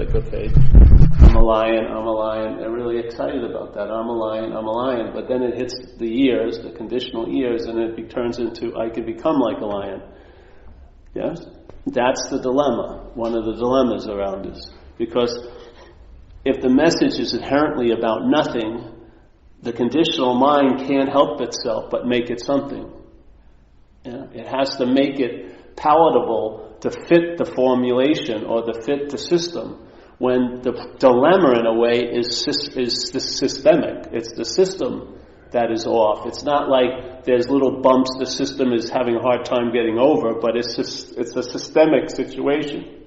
like, okay, I'm a lion, they're really excited about that, I'm a lion, but then it hits the ears, the conditional ears, and it turns into, I can become like a lion. Yes? That's the dilemma, one of the dilemmas around this. Because if the message is inherently about nothing, the conditional mind can't help itself but make it something. Yeah? It has to make it palatable to fit the formulation or to fit the system. When the dilemma, in a way, is systemic. It's the system that is off. It's not like there's little bumps the system is having a hard time getting over, but it's a systemic situation.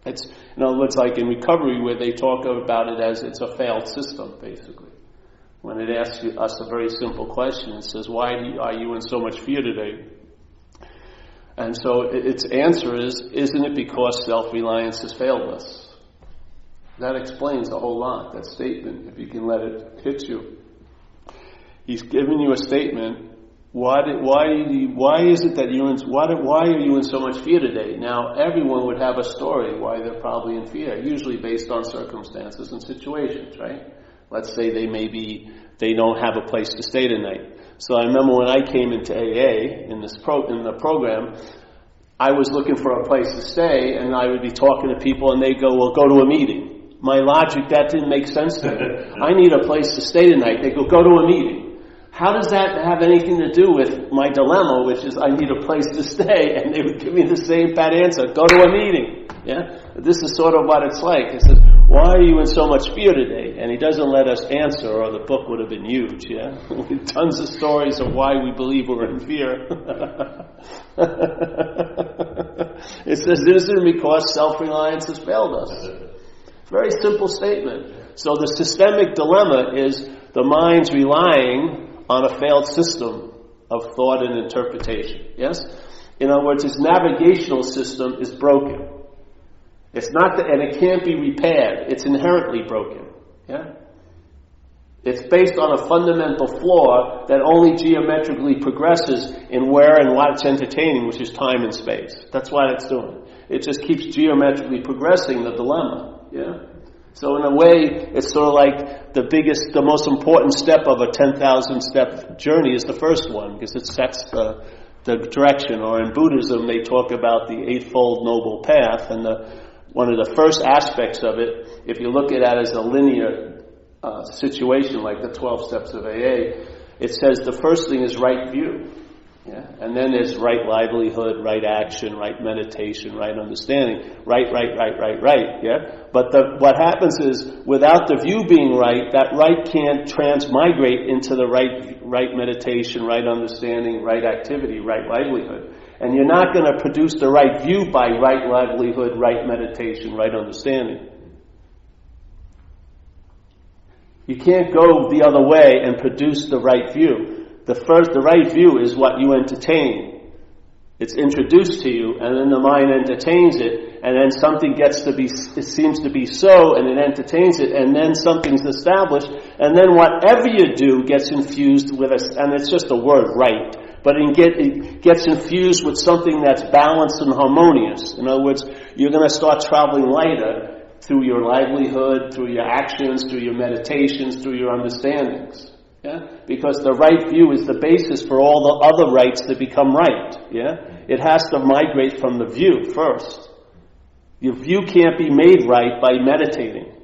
It's, in other words, like in recovery, where they talk about it as it's a failed system, basically. When it asks us a very simple question, it says, why are you in so much fear today? And so its answer is, isn't it because self-reliance has failed us? That explains a whole lot, that statement, if you can let it hit you. He's given you a statement. Why is it that why are you in so much fear today? Now, everyone would have a story why they're probably in fear, usually based on circumstances and situations, right? Let's say they don't have a place to stay tonight. So I remember when I came into AA in the program, I was looking for a place to stay, and I would be talking to people, and they'd go, well, go to a meeting. My logic, that didn't make sense to me. I need a place to stay tonight. They go to a meeting. How does that have anything to do with my dilemma, which is I need a place to stay? And they would give me the same bad answer. Go to a meeting. Yeah? This is sort of what it's like. It says, why are you in so much fear today? And he doesn't let us answer, or the book would have been huge. Yeah? Tons of stories of why we believe we're in fear. It says, isn't it because self-reliance has failed us? Very simple statement. So the systemic dilemma is the mind's relying on a failed system of thought and interpretation. Yes? In other words, its navigational system is broken. It's not and it can't be repaired. It's inherently broken. Yeah? It's based on a fundamental flaw that only geometrically progresses in where and what's entertaining, which is time and space. That's what it's doing. It just keeps geometrically progressing the dilemma. Yeah. So in a way, it's sort of like the most important step of a 10,000 step journey is the first one, because it sets the direction. Or in Buddhism, they talk about the Eightfold Noble Path, and one of the first aspects of it, if you look at it as a linear situation, like the 12 steps of AA, it says the first thing is right view. Yeah? And then there's right livelihood, right action, right meditation, right understanding. Right. Yeah? But what happens is, without the view being right, that right can't transmigrate into the right meditation, right understanding, right activity, right livelihood. And you're not going to produce the right view by right livelihood, right meditation, right understanding. You can't go the other way and produce the right view. The right view is what you entertain. It's introduced to you, and then the mind entertains it, and then something it seems to be so, and it entertains it, and then something's established, and then whatever you do gets infused with and it's just a word, right, but it gets infused with something that's balanced and harmonious. In other words, you're going to start traveling lighter through your livelihood, through your actions, through your meditations, through your understandings. Yeah? Because the right view is the basis for all the other rights to become right. Yeah? It has to migrate from the view first. Your view can't be made right by meditating.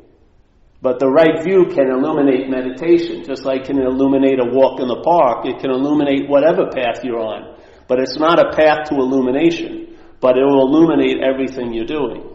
But the right view can illuminate meditation, just like it can illuminate a walk in the park. It can illuminate whatever path you're on. But it's not a path to illumination, but it will illuminate everything you're doing.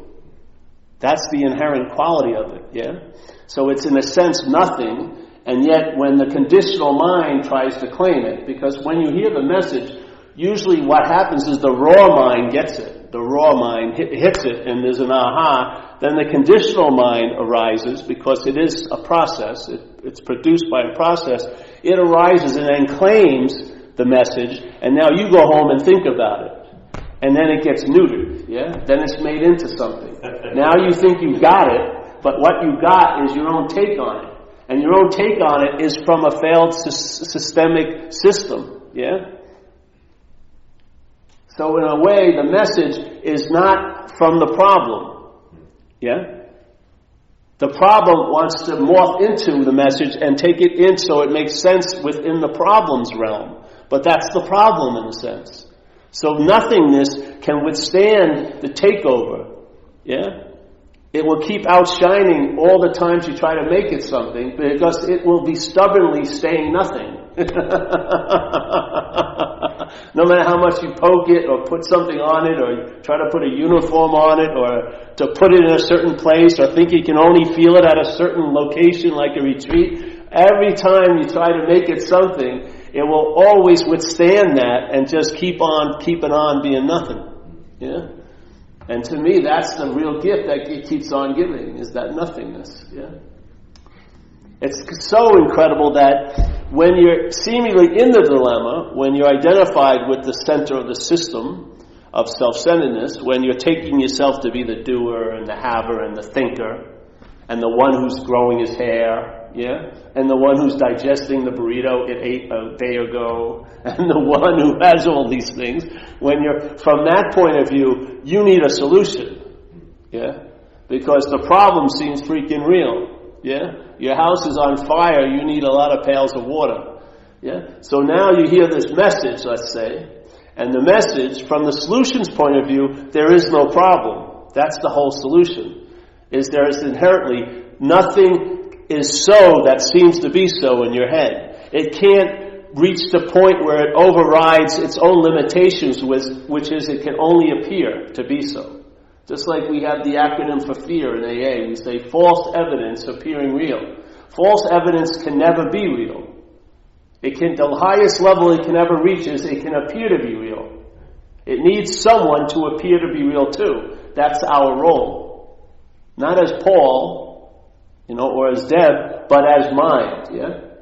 That's the inherent quality of it. Yeah? So it's in a sense nothing. And yet, when the conditional mind tries to claim it, because when you hear the message, usually what happens is the raw mind gets it. The raw mind hits it, and there's an aha. Then the conditional mind arises, because it is a process. It's produced by a process. It arises and then claims the message, and now you go home and think about it. And then it gets neutered. Yeah? Then it's made into something. Now you think you've got it, but what you got is your own take on it. And your own take on it is from a failed systemic system. Yeah? So in a way, the message is not from the problem. Yeah? The problem wants to morph into the message and take it in so it makes sense within the problem's realm. But that's the problem in a sense. So nothingness can withstand the takeover. Yeah? It will keep outshining all the times you try to make it something, because it will be stubbornly staying nothing. No matter how much you poke it or put something on it or try to put a uniform on it or to put it in a certain place or think you can only feel it at a certain location like a retreat, every time you try to make it something, it will always withstand that and just keep on keeping on being nothing. Yeah? And to me, that's the real gift that it keeps on giving, is that nothingness. Yeah? It's so incredible that when you're seemingly in the dilemma, when you're identified with the center of the system of self-centeredness, when you're taking yourself to be the doer and the haver and the thinker, and the one who's growing his hair, yeah, and the one who's digesting the burrito it ate a day ago, and the one who has all these things, when you're from that point of view, you need a solution, yeah, because the problem seems freaking real. Yeah? Your house is on fire, you need a lot of pails of water. Yeah? So now you hear this message, let's say, and the message, from the solution's point of view, there is no problem. That's the whole solution. Is there is inherently nothing is so that seems to be so in your head. It can't reach the point where it overrides its own limitations, which is it can only appear to be so. Just like we have the acronym for fear in AA, we say false evidence appearing real. False evidence can never be real. The highest level it can ever reach is it can appear to be real. It needs someone to appear to be real too. That's our role. Not as Paul, or as Deb, but as mind, yeah?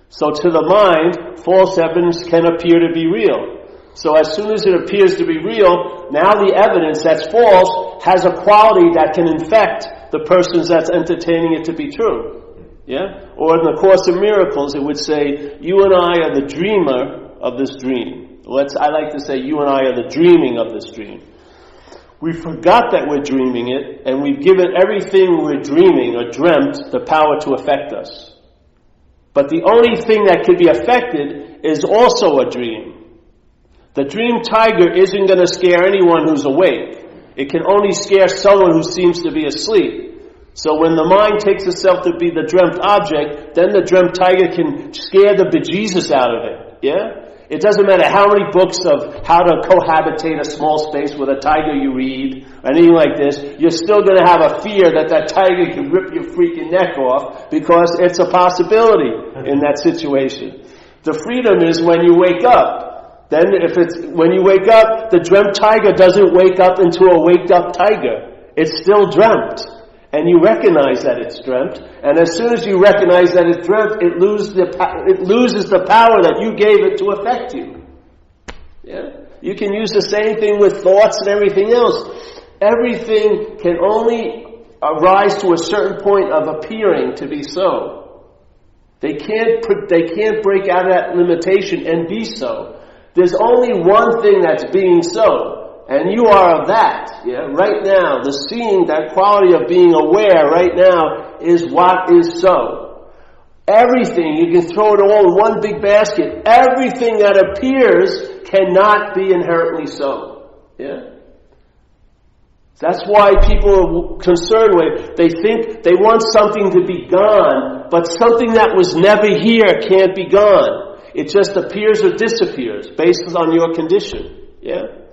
So to the mind, false evidence can appear to be real. So as soon as it appears to be real, now the evidence that's false has a quality that can infect the persons that's entertaining it to be true. Yeah? Or in the Course in Miracles, it would say, you and I are the dreamer of this dream. I like to say, you and I are the dreaming of this dream. We forgot that we're dreaming it, and we've given everything we're dreaming or dreamt the power to affect us. But the only thing that could be affected is also a dream. The dream tiger isn't going to scare anyone who's awake. It can only scare someone who seems to be asleep. So when the mind takes itself to be the dreamt object, then the dreamt tiger can scare the bejesus out of it. Yeah? It doesn't matter how many books of how to cohabitate a small space with a tiger you read, or anything like this, you're still going to have a fear that tiger can rip your freaking neck off, because it's a possibility in that situation. The freedom is when you wake up. Then when you wake up, the dreamt tiger doesn't wake up into a waked up tiger. It's still dreamt. And you recognize that it's dreamt. And as soon as you recognize that it's dreamt, it loses the power that you gave it to affect you. Yeah? You can use the same thing with thoughts and everything else. Everything can only rise to a certain point of appearing to be so. They can't break out of that limitation and be so. There's only one thing that's being so, and you are of that. Yeah, right now, the seeing, that quality of being aware right now is what is so. Everything, you can throw it all in one big basket. Everything that appears cannot be inherently so. Yeah. That's why people are concerned with, they think they want something to be gone, but something that was never here can't be gone. It just appears or disappears based on your condition. Yeah?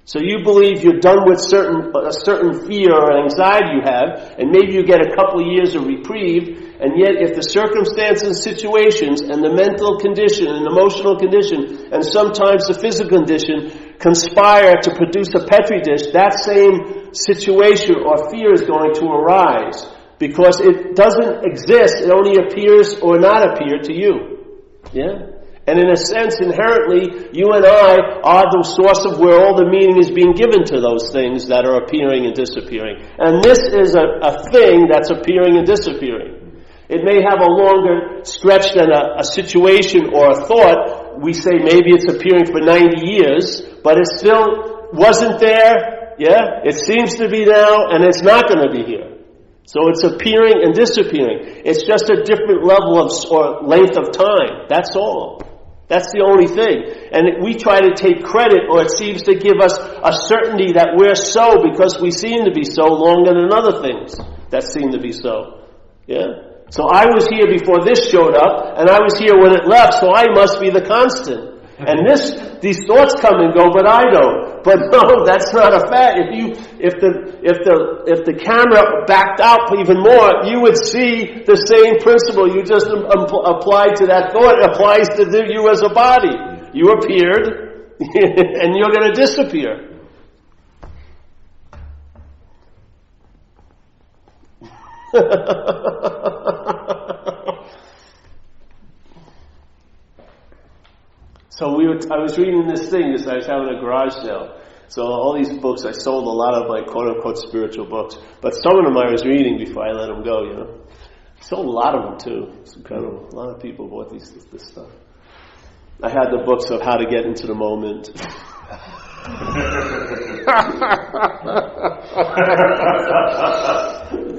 So you believe you're done with a certain fear or anxiety you have, and maybe you get a couple of years of reprieve, and yet if the circumstances, situations, and the mental condition and emotional condition, and sometimes the physical condition conspire to produce a petri dish, that same situation or fear is going to arise, because it doesn't exist, it only appears or not appear to you. Yeah? And in a sense, inherently, you and I are the source of where all the meaning is being given to those things that are appearing and disappearing. And this is a thing that's appearing and disappearing. It may have a longer stretch than a situation or a thought. We say maybe it's appearing for 90 years, but it still wasn't there. Yeah? It seems to be now, and it's not going to be here. So it's appearing and disappearing. It's just a different level of or length of time. That's all. That's the only thing. And we try to take credit, or it seems to give us a certainty that we're so because we seem to be so longer than other things that seem to be so. Yeah? So I was here before this showed up, and I was here when it left, so I must be the constant. And these thoughts come and go, but I don't. But no, that's not a fact. If the camera backed out even more, you would see the same principle you just applied to that thought. It applies to you as a body. You appeared, and you're going to disappear. So I was reading this thing as I was having a garage sale. So all these books, I sold a lot of my quote-unquote spiritual books. But some of them I was reading before I let them go, you know. I sold a lot of them too. It's incredible. A lot of people bought this stuff. I had the books of how to get into the moment.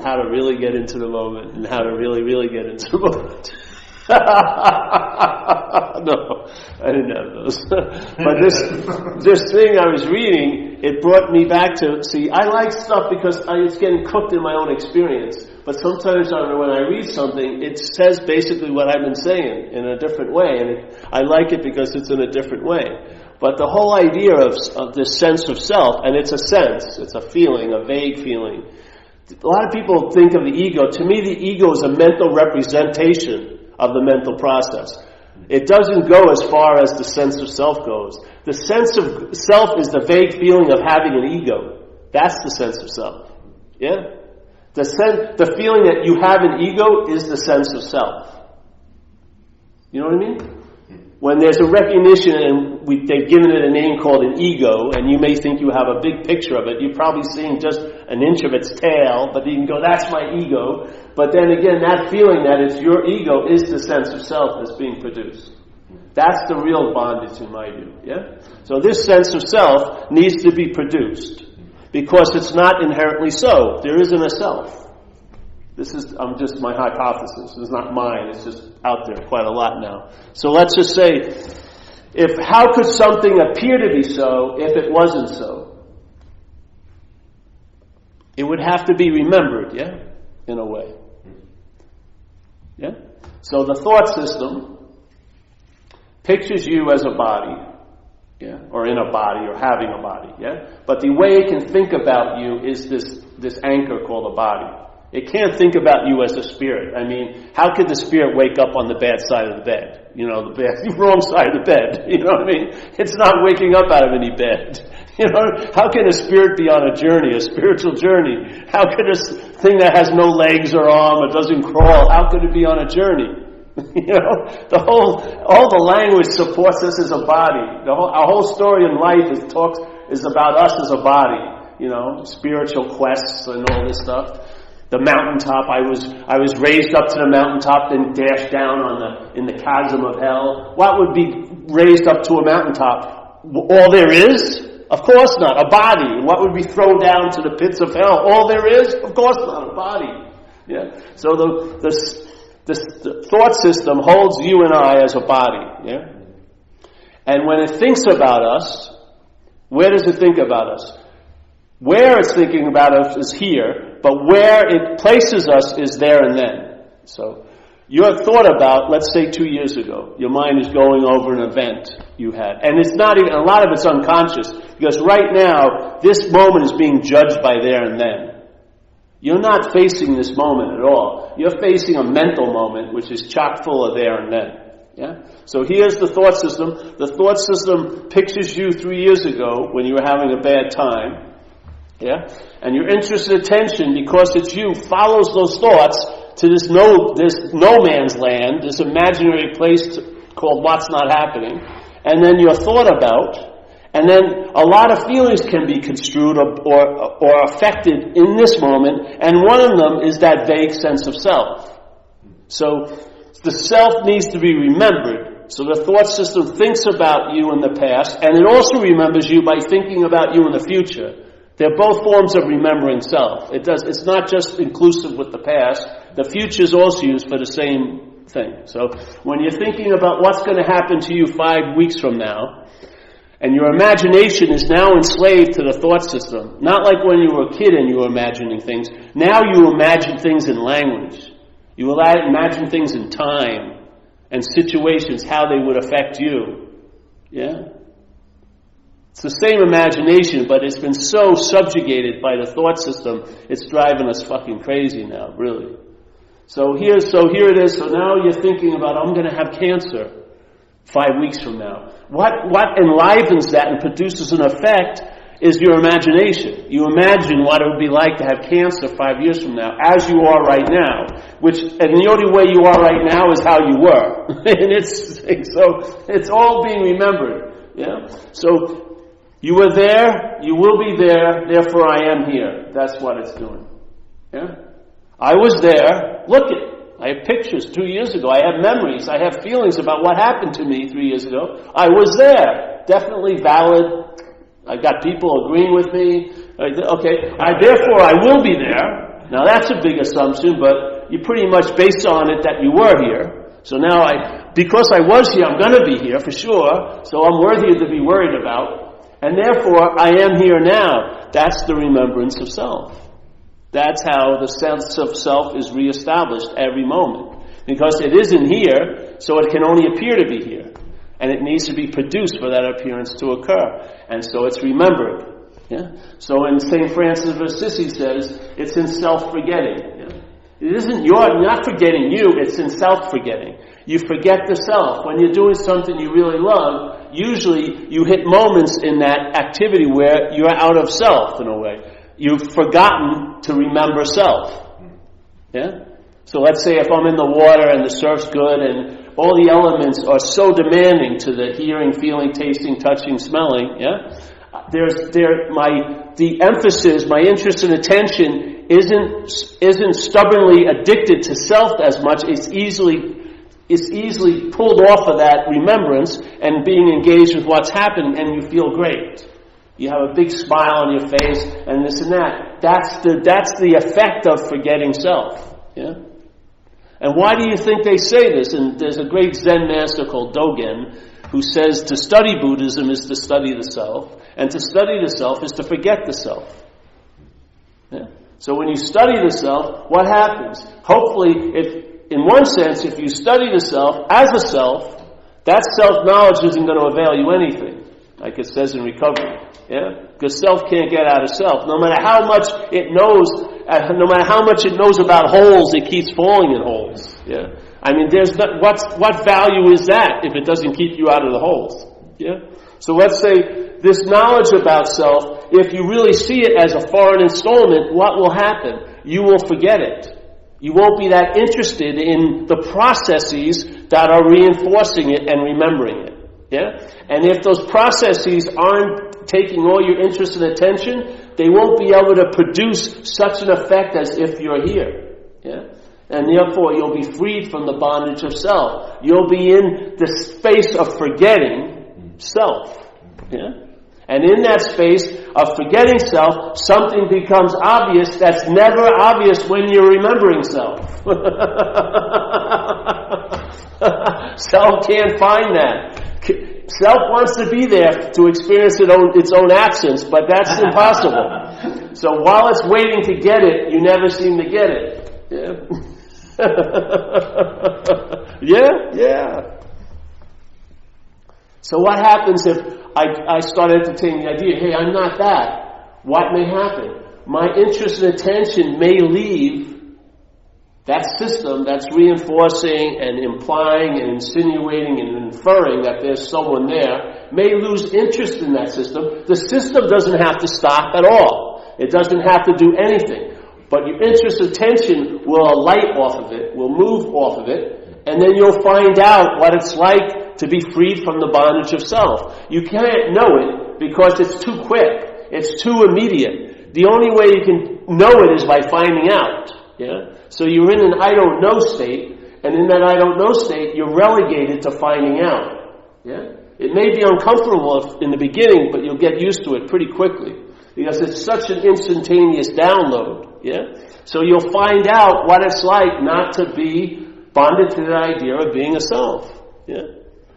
How to really get into the moment and how to really, really get into the moment. No, I didn't have those. But this thing I was reading, it brought me back to, see, I like stuff because it's getting cooked in my own experience. But sometimes when I read something, it says basically what I've been saying in a different way. And I like it because it's in a different way. But the whole idea of this sense of self, and it's a sense, it's a feeling, a vague feeling. A lot of people think of the ego. To me, the ego is a mental representation of the mental process. It doesn't go as far as the sense of self goes. The sense of self is the vague feeling of having an ego. That's the sense of self. Yeah? The feeling that you have an ego is the sense of self. You know what I mean? When there's a recognition and they've given it a name called an ego, and you may think you have a big picture of it, you're probably seeing just an inch of its tail, but you can go, that's my ego. But then again, that feeling that it's your ego is the sense of self that's being produced. That's the real bondage in my view. Yeah? So this sense of self needs to be produced because it's not inherently so. There isn't a self. This is just my hypothesis. It's not mine. It's just out there quite a lot now. So let's just say, how could something appear to be so if it wasn't so? It would have to be remembered, yeah? In a way. Yeah? So the thought system pictures you as a body, yeah? Or in a body, or having a body, yeah? But the way it can think about you is this anchor called a body. It can't think about you as a spirit. I mean, how could the spirit wake up on the bad side of the bed? You know, the wrong side of the bed. You know what I mean? It's not waking up out of any bed. You know, how can a spirit be on a journey, a spiritual journey? How could a thing that has no legs or arm or doesn't crawl, how could it be on a journey? You know, all the language supports us as a body. Our whole story in life is about us as a body. You know, spiritual quests and all this stuff. The mountaintop, I was raised up to the mountaintop, then dashed down in the chasm of hell. What would be raised up to a mountaintop? All there is? Of course not. A body. What would be thrown down to the pits of hell? All there is? Of course not. A body. Yeah. So the thought system holds you and I as a body. Yeah. And when it thinks about us, where does it think about us? Where it's thinking about us is here, but where it places us is there and then. So, your thought about, let's say 2 years ago, your mind is going over an event you had. And it's not even, a lot of it's unconscious, because right now, this moment is being judged by there and then. You're not facing this moment at all. You're facing a mental moment, which is chock full of there and then. Yeah? So here's the thought system. The thought system pictures you 3 years ago when you were having a bad time. Yeah? And your interest and attention, because it's you, follows those thoughts to this no man's land, this imaginary place called what's not happening. And then you're thought about, and then a lot of feelings can be construed or affected in this moment, and one of them is that vague sense of self. So the self needs to be remembered. So the thought system thinks about you in the past, and it also remembers you by thinking about you in the future. They're both forms of remembering self. It's not just inclusive with the past. The future is also used for the same thing. So when you're thinking about what's going to happen to you 5 weeks from now, and your imagination is now enslaved to the thought system, not like when you were a kid and you were imagining things. Now you imagine things in language. You will imagine things in time and situations, how they would affect you. Yeah? It's the same imagination, but it's been so subjugated by the thought system, it's driving us fucking crazy now, really. So here it is. So now you're thinking about, I'm going to have cancer 5 weeks from now. What enlivens that and produces an effect is your imagination. You imagine what it would be like to have cancer 5 years from now, as you are right now. And the only way you are right now is how you were. And it's all being remembered. Yeah. So you were there, you will be there, therefore I am here. That's what it's doing. Yeah? I was there, look it. I have pictures 2 years ago. I have memories. I have feelings about what happened to me 3 years ago. I was there. Definitely valid. I got people agreeing with me. Okay. Therefore I will be there. Now that's a big assumption, but you pretty much base on it that you were here. So now because I was here, I'm going to be here for sure. So I'm worthy to be worried about. And therefore, I am here now. That's the remembrance of self. That's how the sense of self is reestablished every moment. Because it isn't here, so it can only appear to be here. And it needs to be produced for that appearance to occur. And so it's remembered. Yeah? So when St. Francis of Assisi says, it's in self-forgetting. Yeah? It isn't not forgetting you, it's in self-forgetting. You forget the self. When you're doing something you really love, usually you hit moments in that activity where you're out of self in a way. You've forgotten to remember self. Yeah? So let's say if I'm in the water and the surf's good and all the elements are so demanding to the hearing, feeling, tasting, touching, smelling, yeah? The emphasis, my interest and attention isn't stubbornly addicted to self as much. It's easily pulled off of that remembrance and being engaged with what's happening, and you feel great. You have a big smile on your face and this and that. That's the effect of forgetting self. Yeah? And why do you think they say this? And there's a great Zen master called Dogen who says to study Buddhism is to study the self, and to study the self is to forget the self. Yeah? So when you study the self, what happens? Hopefully, in one sense, if you study the self as a self, that self-knowledge isn't going to avail you anything, like it says in Recovery. Yeah? Because self can't get out of self. No matter how much it knows about holes, it keeps falling in holes. Yeah? I mean, what value is that if it doesn't keep you out of the holes? Yeah? So let's say this knowledge about self, if you really see it as a foreign installment, what will happen? You will forget it. You won't be that interested in the processes that are reinforcing it and remembering it. Yeah? And if those processes aren't taking all your interest and attention, they won't be able to produce such an effect as if you're here. Yeah? And therefore you'll be freed from the bondage of self. You'll be in the space of forgetting self. Yeah? And in that space of forgetting self, something becomes obvious that's never obvious when you're remembering self. Self can't find that. Self wants to be there to experience its own absence, but that's impossible. So while it's waiting to get it, you never seem to get it. Yeah? Yeah. So what happens if I start entertaining the idea, hey, I'm not that? What may happen? My interest and attention may leave that system that's reinforcing and implying and insinuating and inferring that there's someone there, may lose interest in that system. The system doesn't have to stop at all. It doesn't have to do anything. But your interest and attention will alight off of it, will move off of it, and then you'll find out what it's like to be freed from the bondage of self. You can't know it because it's too quick. It's too immediate. The only way you can know it is by finding out. Yeah? So you're in an I don't know state, and in that I don't know state, you're relegated to finding out. Yeah? It may be uncomfortable in the beginning, but you'll get used to it pretty quickly. because it's such an instantaneous download. Yeah? So you'll find out what it's like not to be bonded to the idea of being a self. Yeah?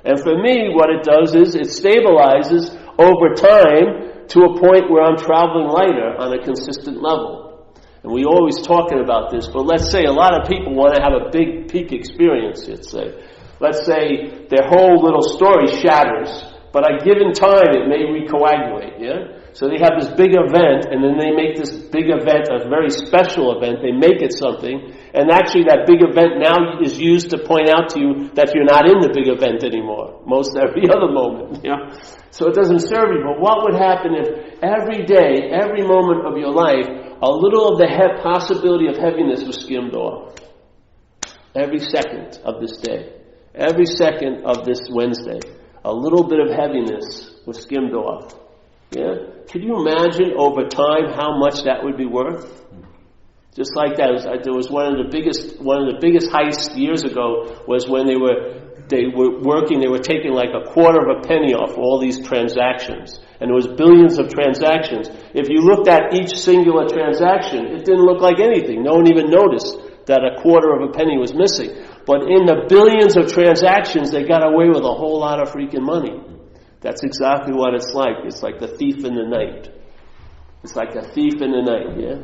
And for me, what it does is it stabilizes over time to a point where I'm traveling lighter on a consistent level. And we always talking about this, but let's say a lot of people want to have a big peak experience, let's say. Let's say their whole little story shatters, but at a given time it may recoagulate, yeah? So they have this big event, and then they make this big event a very special event. They make it something, and actually that big event now is used to point out to you that you're not in the big event anymore. Most every other moment, yeah? So it doesn't serve you. But what would happen if every day, every moment of your life, a little of the possibility of heaviness was skimmed off? Every second of this day, every second of this Wednesday, a little bit of heaviness was skimmed off. Yeah? Could you imagine over time how much that would be worth? Just like that, there was one of the biggest heists years ago was when they were working, they were taking like a quarter of a penny off all these transactions. And there was billions of transactions. If you looked at each singular transaction, it didn't look like anything. No one even noticed that a quarter of a penny was missing. But in the billions of transactions, they got away with a whole lot of freaking money. That's exactly what it's like. It's like the thief in the night. It's like a thief in the night, yeah?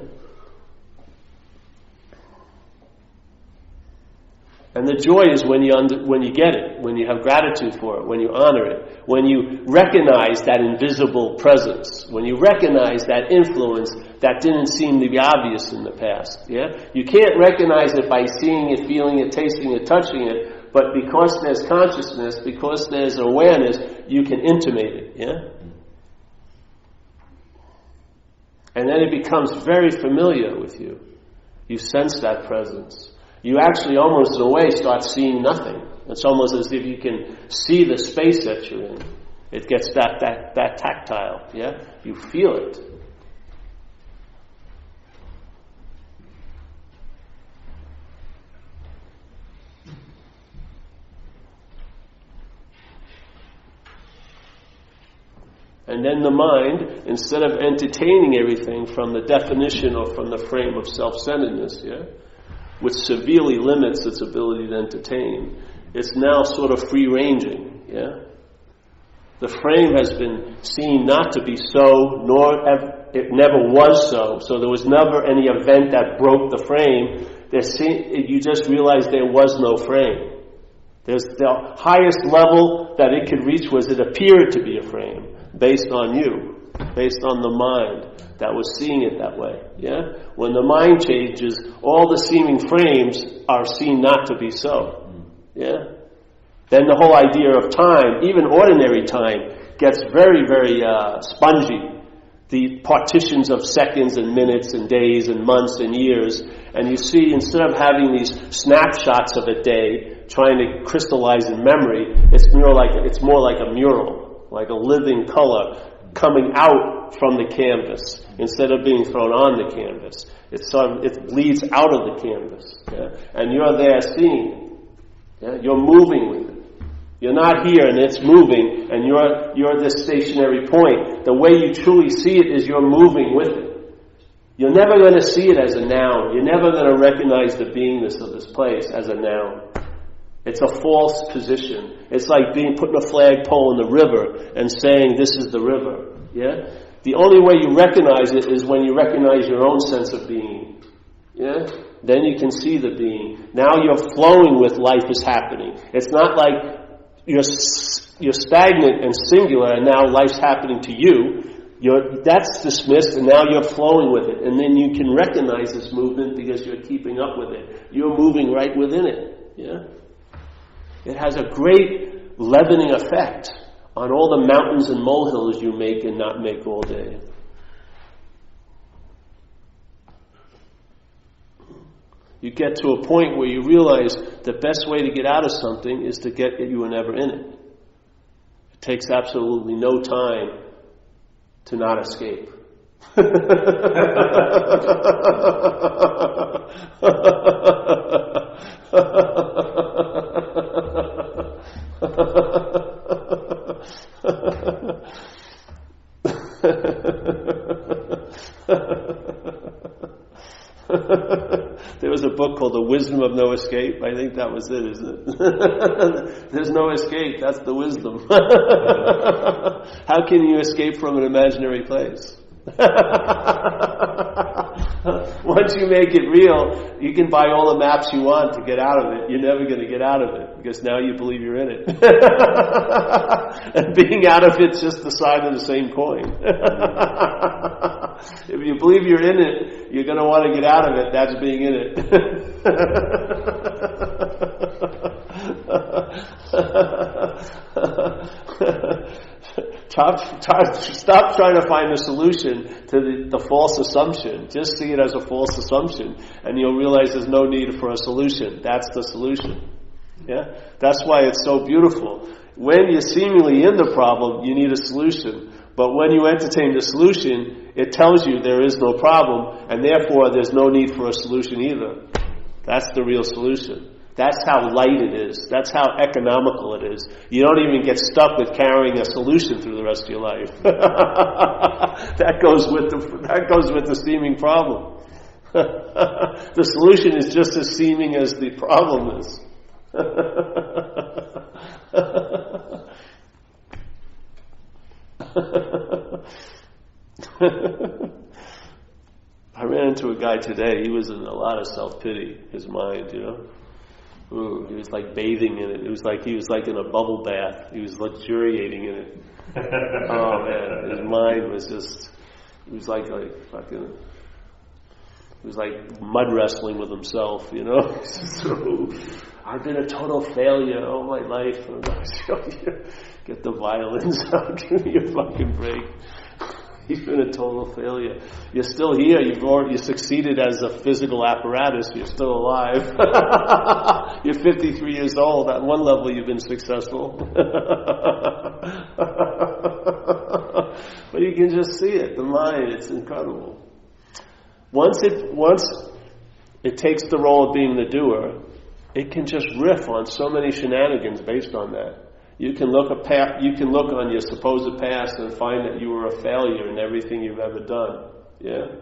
And the joy is when you get it, when you have gratitude for it, when you honor it, when you recognize that invisible presence, when you recognize that influence that didn't seem to be obvious in the past. Yeah, you can't recognize it by seeing it, feeling it, tasting it, touching it, but because there's consciousness, because there's awareness, you can intimate it. Yeah, and then it becomes very familiar with you. You sense that presence. You actually almost in a way start seeing nothing. It's almost as if you can see the space that you're in. It gets that tactile, yeah? You feel it. And then the mind, instead of entertaining everything from the definition or from the frame of self-centeredness, yeah, which severely limits its ability to entertain, it's now sort of free-ranging, yeah? The frame has been seen not to be so, it never was so there was never any event that broke the frame. You just realize there was no frame. There's the highest level that it could reach was it appeared to be a frame, based on you, based on the mind that was seeing it that way. Yeah? When the mind changes, all the seeming frames are seen not to be so. Yeah? Then the whole idea of time, even ordinary time, gets very, very spongy. The partitions of seconds and minutes and days and months and years, and you see, instead of having these snapshots of a day trying to crystallize in memory, it's more like a mural, like a living color coming out from the canvas instead of being thrown on the canvas. It bleeds out of the canvas, yeah? And you're there seeing it. Yeah? You're moving with it. You're not here and it's moving and you're this stationary point. The way you truly see it is you're moving with it. You're never going to see it as a noun. You're never going to recognize the beingness of this place as a noun. It's a false position. It's like putting a flagpole in the river and saying this is the river. Yeah? The only way you recognize it is when you recognize your own sense of being. Yeah? Then you can see the being. Now you're flowing with life is happening. It's not like you're stagnant and singular and now life's happening to you. That's dismissed and now you're flowing with it. And then you can recognize this movement because you're keeping up with it. You're moving right within it. Yeah? It has a great leavening effect on all the mountains and molehills you make and not make all day. You get to a point where you realize the best way to get out of something is to get that you were never in it. It takes absolutely no time to not escape. called The Wisdom of No Escape. I think that was it, isn't it? There's no escape. That's the wisdom. How can you escape from an imaginary place? Once you make it real, you can buy all the maps you want to get out of it. You're never going to get out of it because now you believe you're in it. And being out of it's just the side of the same coin. If you believe you're in it, you're going to want to get out of it. That's being in it. Stop trying to find a solution to the false assumption. Just see it as a false assumption, and you'll realize there's no need for a solution. That's the solution. Yeah? That's why it's so beautiful. When you're seemingly in the problem, you need a solution. But when you entertain the solution, it tells you there is no problem, and therefore there's no need for a solution either. That's the real solution. That's how light it is. That's how economical it is. You don't even get stuck with carrying a solution through the rest of your life. That goes with the seeming problem. The solution is just as seeming as the problem is. I ran into a guy today. He was in a lot of self-pity, his mind, Ooh, he was like bathing in it. It was like he was like in a bubble bath. He was luxuriating in it. Oh man, his mind was just, it was like fucking, it was like mud wrestling with himself, So, I've been a total failure all my life. Get the violins out, give me a fucking break. You've been a total failure. You're still here. You succeeded as a physical apparatus. You're still alive. You're 53 years old. At one level, you've been successful. But you can just see it. The mind, it's incredible. Once it takes the role of being the doer, it can just riff on so many shenanigans based on that. You can look on your supposed past and find that you were a failure in everything you've ever done. Yeah.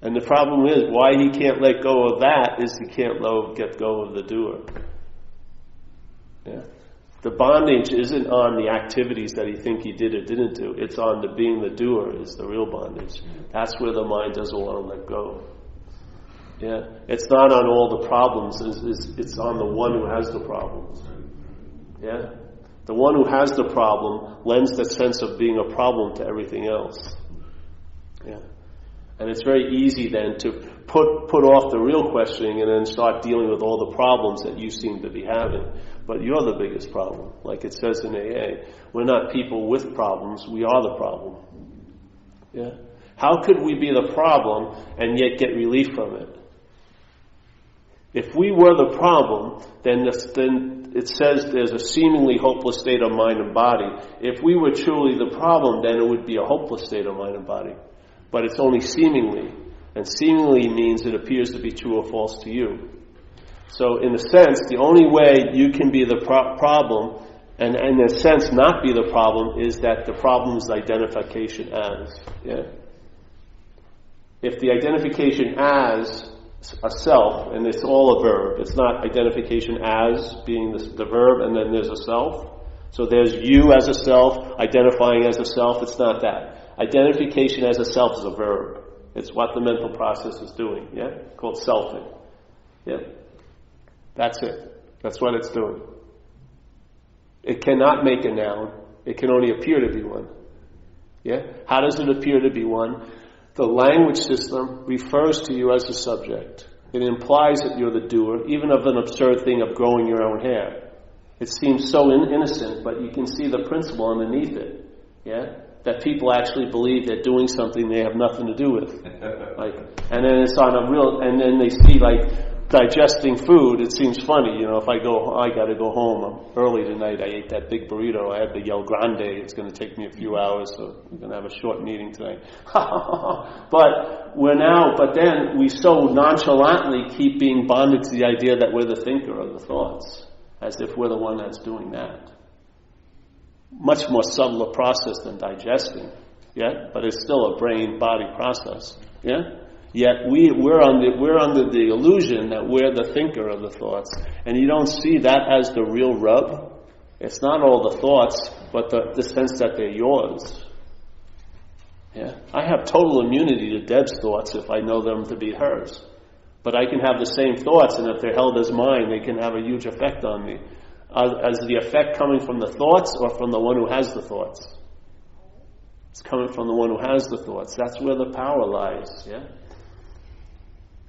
And the problem is, why he can't let go of that is he can't get go of the doer. Yeah. The bondage isn't on the activities that he think he did or didn't do. It's on the being the doer is the real bondage. That's where the mind doesn't want to let go. Yeah, it's not on all the problems. It's on the one who has the problems. Yeah, the one who has the problem lends that sense of being a problem to everything else. Yeah, and it's very easy then to put off the real questioning and then start dealing with all the problems that you seem to be having. But you're the biggest problem, like it says in AA. We're not people with problems. We are the problem. Yeah, how could we be the problem and yet get relief from it? If we were the problem, then it says there's a seemingly hopeless state of mind and body. If we were truly the problem, then it would be a hopeless state of mind and body. But it's only seemingly. And seemingly means it appears to be true or false to you. So in a sense, the only way you can be the problem, and in a sense not be the problem, is that the problem is identification as. Yeah. If the identification as a self, and it's all a verb. It's not identification as being the verb, and then there's a self. So there's you as a self, identifying as a self. It's not that. Identification as a self is a verb. It's what the mental process is doing. Yeah, called selfing. Yeah, that's it. That's what it's doing. It cannot make a noun. It can only appear to be one. Yeah. How does it appear to be one? The language system refers to you as a subject. It implies that you're the doer, even of an absurd thing of growing your own hair. It seems so innocent, but you can see the principle underneath it. Yeah? That people actually believe they're doing something they have nothing to do with. And then it's on a real, and then they see digesting food. It seems funny, if I got to go home early tonight. I ate that big burrito. I had the El Grande. It's going to take me a few hours, so we're going to have a short meeting tonight. But then we so nonchalantly keep being bonded to the idea that we're the thinker of the thoughts, as if we're the one that's doing that. Much more subtle a process than digesting, yeah? But it's still a brain-body process, yeah? Yet we're under the illusion that we're the thinker of the thoughts, and you don't see that as the real rub. It's not all the thoughts, but the sense that they're yours. Yeah, I have total immunity to Deb's thoughts if I know them to be hers. But I can have the same thoughts, and if they're held as mine, they can have a huge effect on me. Is the effect coming from the thoughts or from the one who has the thoughts? It's coming from the one who has the thoughts. That's where the power lies. Yeah.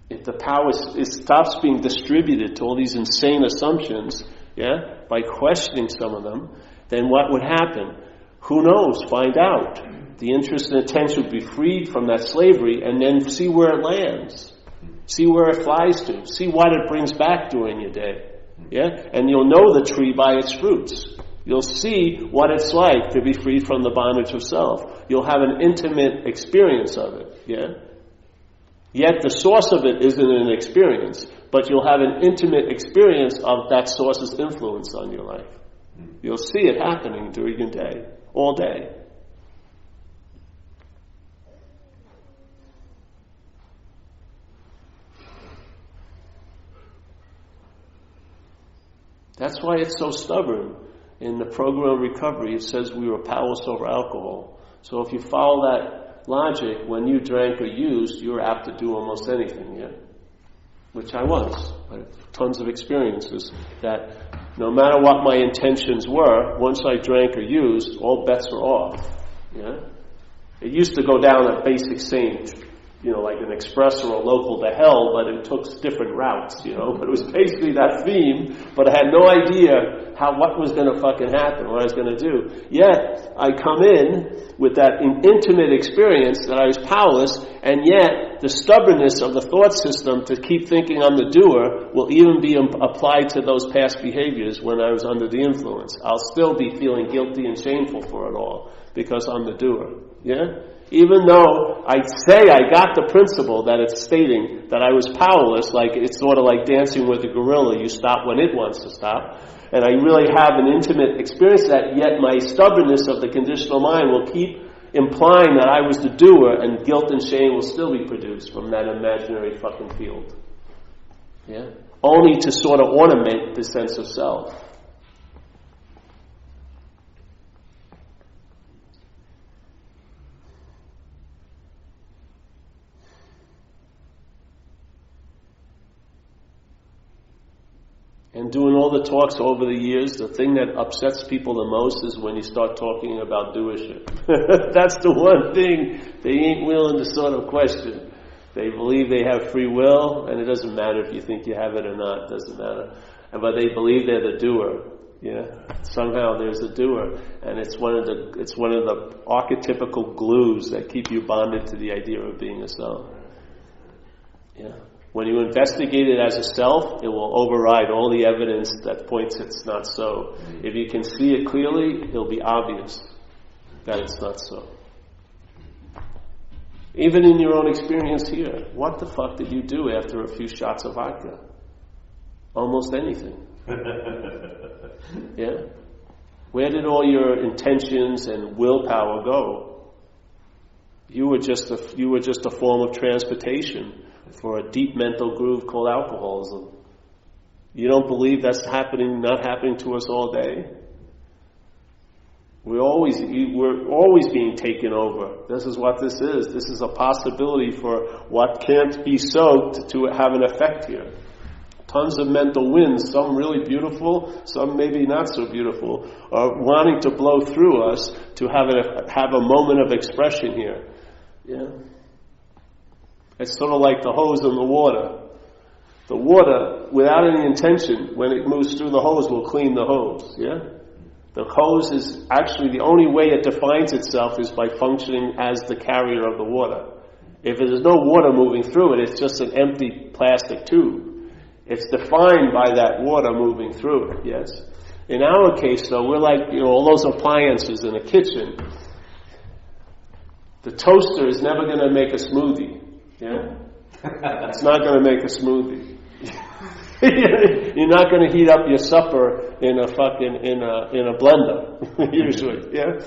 If the power stops being distributed to all these insane assumptions, yeah, by questioning some of them, then what would happen? Who knows? Find out. The interest and attention would be freed from that slavery, and then see where it lands. See where it flies to. See what it brings back during your day. Yeah? And you'll know the tree by its fruits. You'll see what it's like to be freed from the bondage of self. You'll have an intimate experience of it. Yeah? Yet the source of it isn't an experience, but you'll have an intimate experience of that source's influence on your life. You'll see it happening during your day, all day. That's why it's so stubborn. In the program of recovery, it says we were powerless over alcohol. So if you follow that logic, when you drank or used, you were apt to do almost anything, yeah? Which I was. I have tons of experiences that no matter what my intentions were, once I drank or used, all bets were off, yeah? It used to go down a basic same, like an express or a local to hell, but it took different routes, but it was basically that theme, but I had no idea what was going to fucking happen, what I was going to do. Yet, I come in with that intimate experience that I was powerless, and yet, the stubbornness of the thought system to keep thinking I'm the doer will even be applied to those past behaviors when I was under the influence. I'll still be feeling guilty and shameful for it all, because I'm the doer. Yeah? Even though I say I got the principle that it's stating that I was powerless, like it's sort of like dancing with a gorilla, you stop when it wants to stop, and I really have an intimate experience of that, yet my stubbornness of the conditional mind will keep implying that I was the doer, and guilt and shame will still be produced from that imaginary fucking field. Yeah? Only to sort of ornament the sense of self. And doing all the talks over the years, the thing that upsets people the most is when you start talking about doership. That's the one thing they ain't willing to sort of question. They believe they have free will, and it doesn't matter if you think you have it or not, it doesn't matter. But they believe they're the doer. Yeah? Somehow there's a doer, and it's one of the archetypical glues that keep you bonded to the idea of being a self. Yeah. When you investigate it as a self, it will override all the evidence that points it's not so. If you can see it clearly, it'll be obvious that it's not so. Even in your own experience here, what the fuck did you do after a few shots of vodka? Almost anything. Yeah? Where did all your intentions and willpower go? You were just a form of transportation for a deep mental groove called alcoholism. You don't believe that's not happening to us all day? We're always being taken over. This is what this is. This is a possibility for what can't be so to have an effect here. Tons of mental winds, some really beautiful, some maybe not so beautiful, are wanting to blow through us to have a moment of expression here. Yeah. It's sort of like the hose in the water. The water, without any intention, when it moves through the hose, will clean the hose. Yeah? The hose is actually the only way it defines itself is by functioning as the carrier of the water. If there's no water moving through it, it's just an empty plastic tube. It's defined by that water moving through it, yes? In our case, though, we're like, all those appliances in a kitchen. The toaster is never going to make a smoothie. Yeah? It's not going to make a smoothie. You're not going to heat up your supper in a blender, usually. Yeah?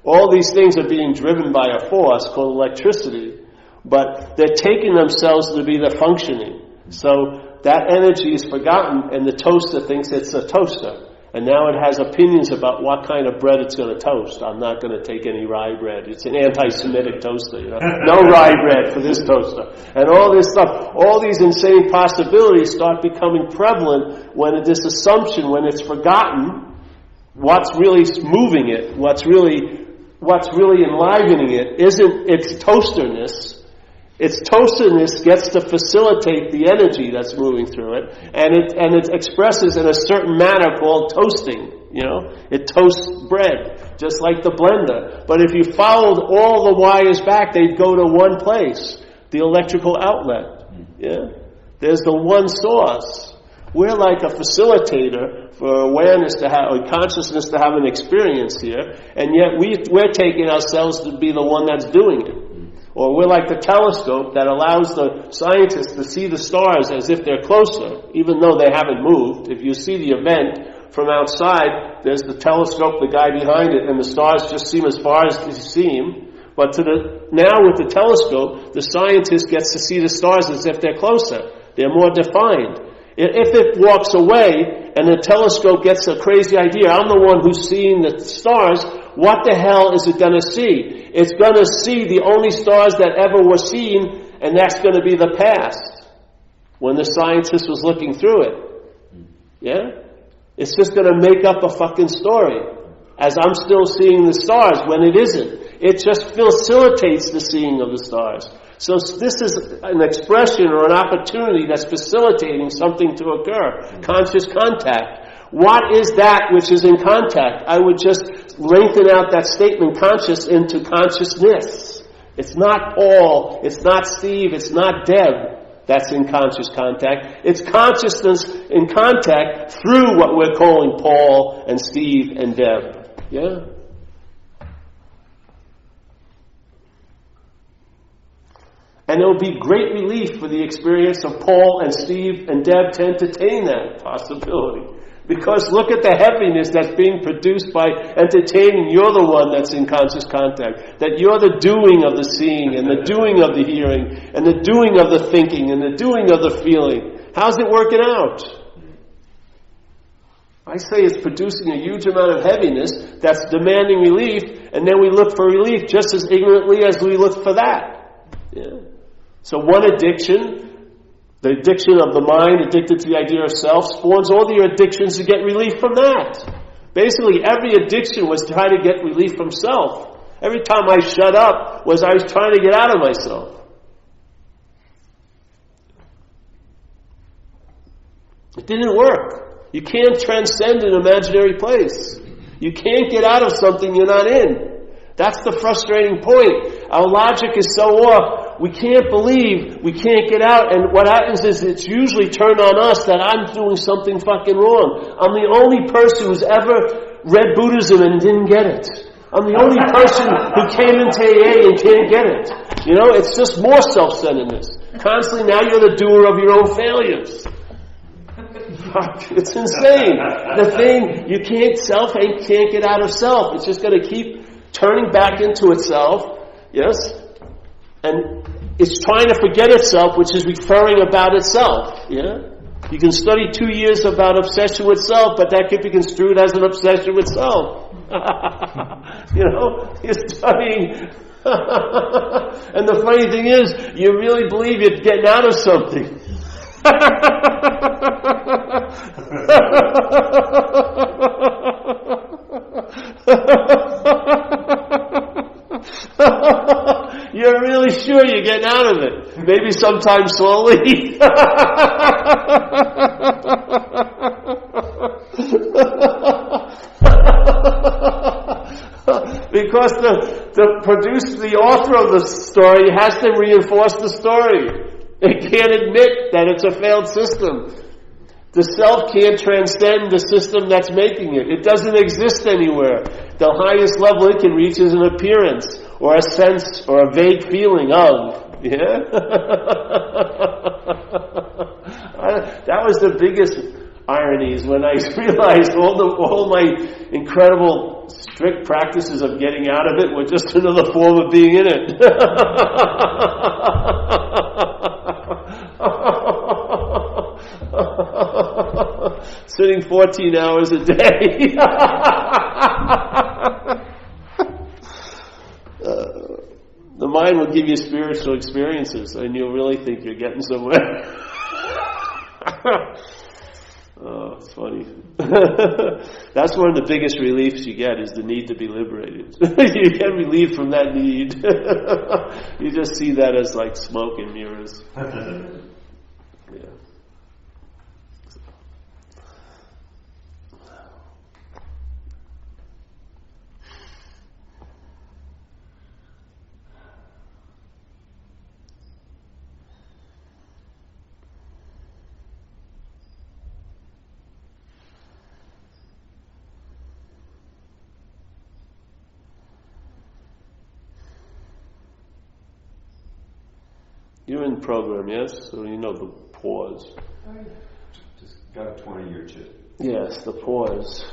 All these things are being driven by a force called electricity, but they're taking themselves to be the functioning. So that energy is forgotten, and the toaster thinks it's a toaster. And now it has opinions about what kind of bread it's going to toast. I'm not going to take any rye bread. It's an anti-Semitic toaster, you know. No rye bread for this toaster. And all this stuff, all these insane possibilities start becoming prevalent when this assumption, when it's forgotten, what's really moving it, what's really enlivening it, isn't its toasterness. Its toasterness gets to facilitate the energy that's moving through it, and it expresses in a certain manner called toasting. You know, it toasts bread, just like the blender. But if you followed all the wires back, they'd go to one place, the electrical outlet. Yeah, there's the one source. We're like a facilitator for awareness to have, or consciousness to have an experience here, and yet we're taking ourselves to be the one that's doing it. Or we're like the telescope that allows the scientists to see the stars as if they're closer, even though they haven't moved. If you see the event from outside, there's the telescope, the guy behind it, and the stars just seem as far as they seem. But now with the telescope, the scientist gets to see the stars as if they're closer. They're more defined. If it walks away and the telescope gets a crazy idea, I'm the one who's seeing the stars, what the hell is it going to see? It's going to see the only stars that ever were seen, and that's going to be the past, when the scientist was looking through it. Yeah? It's just going to make up a fucking story, as I'm still seeing the stars when it isn't. It just facilitates the seeing of the stars. So this is an expression or an opportunity that's facilitating something to occur. Conscious contact. What is that which is in contact? I would just lengthen out that statement, conscious, into consciousness. It's not Paul, it's not Steve, it's not Deb that's in conscious contact. It's consciousness in contact through what we're calling Paul and Steve and Deb. Yeah? And it will be great relief for the experience of Paul and Steve and Deb to entertain that possibility. Because look at the heaviness that's being produced by entertaining. You're the one that's in conscious contact. That you're the doing of the seeing and the doing of the hearing and the doing of the thinking and the doing of the feeling. How's it working out? I say it's producing a huge amount of heaviness that's demanding relief, and then we look for relief just as ignorantly as we look for that. Yeah. So one addiction, the addiction of the mind, addicted to the idea of self, spawns all your addictions to get relief from that. Basically, every addiction was trying to get relief from self. Every time I shut up was I was trying to get out of myself. It didn't work. You can't transcend an imaginary place. You can't get out of something you're not in. That's the frustrating point. Our logic is so off. We can't believe, we can't get out, and what happens is it's usually turned on us that I'm doing something fucking wrong. I'm the only person who's ever read Buddhism and didn't get it. I'm the only person who came into AA and can't get it. You know, it's just more self-centeredness. Constantly now you're the doer of your own failures. It's insane. The thing, you can't get out of self. It's just going to keep turning back into itself. Yes? And it's trying to forget itself, which is referring about itself. Yeah? You can study 2 years about obsession with self, but that could be construed as an obsession with self. You know? You're studying. And the funny thing is, you really believe you're getting out of something. You're really sure you're getting out of it. Maybe sometimes slowly. Because the author of the story has to reinforce the story. It can't admit that it's a failed system. The self can't transcend the system that's making it. It doesn't exist anywhere. The highest level it can reach is an appearance, or a sense, or a vague feeling of. Yeah? That was the biggest ironies when I realized all my incredible strict practices of getting out of it were just another form of being in it. Sitting 14 hours a day. The mind will give you spiritual experiences, and you'll really think you're getting somewhere. Oh, it's funny. That's one of the biggest reliefs you get, is the need to be liberated. You get relief from that need. You just see that as like smoke and mirrors. Yeah. You're in program, yes? So you know the pause. Just got a 20-year chip. Yes, the pause,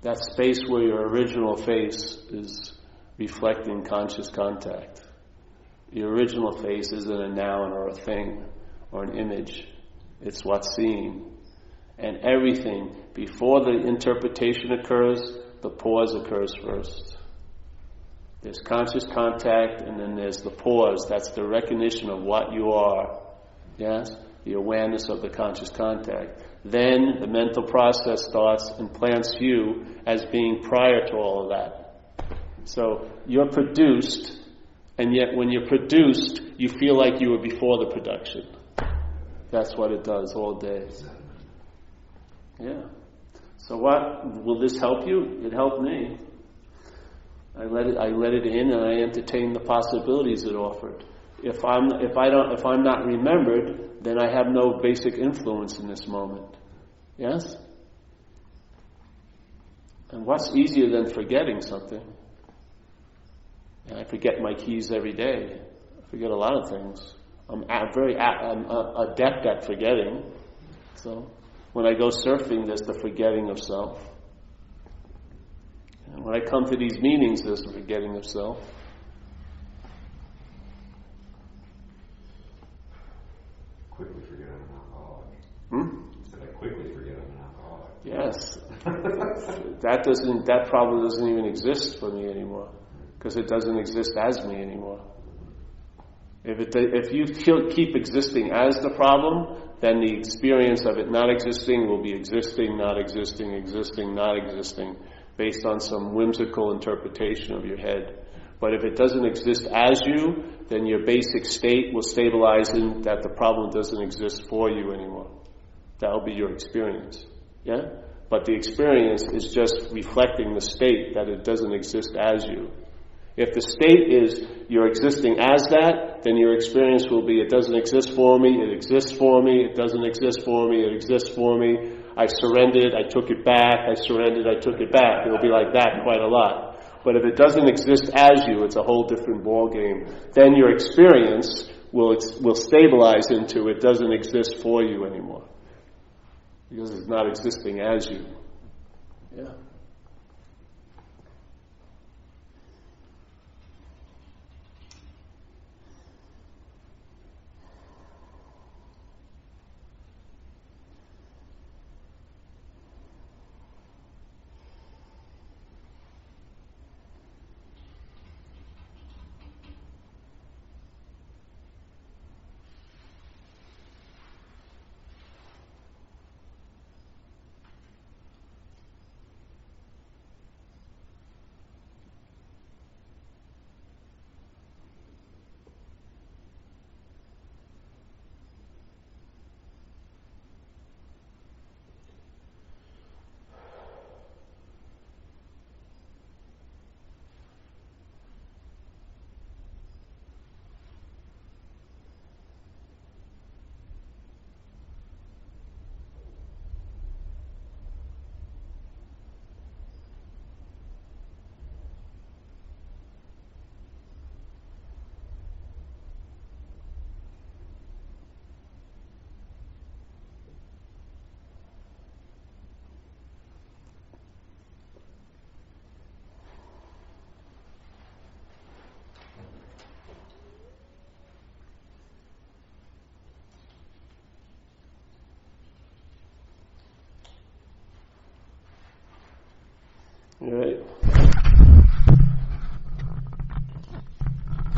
That space where your original face is reflecting conscious contact. Your original face isn't a noun or a thing or an image. It's what's seen. And everything, before the interpretation occurs, the pause occurs first. There's conscious contact, and then there's the pause. That's the recognition of what you are. Yes? The awareness of the conscious contact. Then the mental process starts and plants you as being prior to all of that. So you're produced, and yet when you're produced, you feel like you were before the production. That's what it does all day. Yeah. So what, will this help you? It helped me. I let it in, and I entertained the possibilities it offered. If I'm not remembered, then I have no basic influence in this moment. Yes? And what's easier than forgetting something? And I forget my keys every day. I forget a lot of things. I'm adept at forgetting. So when I go surfing, there's the forgetting of self. And when I come to these meetings, there's the forgetting of self. Quickly forget I'm an alcoholic. Said I quickly forget I'm an alcoholic. Yes. That problem doesn't even exist for me anymore, because it doesn't exist as me anymore. If you keep existing as the problem, then the experience of it not existing will be existing, not existing, existing, not existing, based on some whimsical interpretation of your head. But if it doesn't exist as you, then your basic state will stabilize in that the problem doesn't exist for you anymore. That'll be your experience. Yeah? But the experience is just reflecting the state that it doesn't exist as you. If the state is you're existing as that, then your experience will be it doesn't exist for me, it exists for me, it doesn't exist for me, it exists for me. I surrendered, I took it back, I surrendered, I took it back. It'll be like that quite a lot. But if it doesn't exist as you, it's a whole different ball game. Then your experience will stabilize into it doesn't exist for you anymore. Because it's not existing as you. Yeah. All right.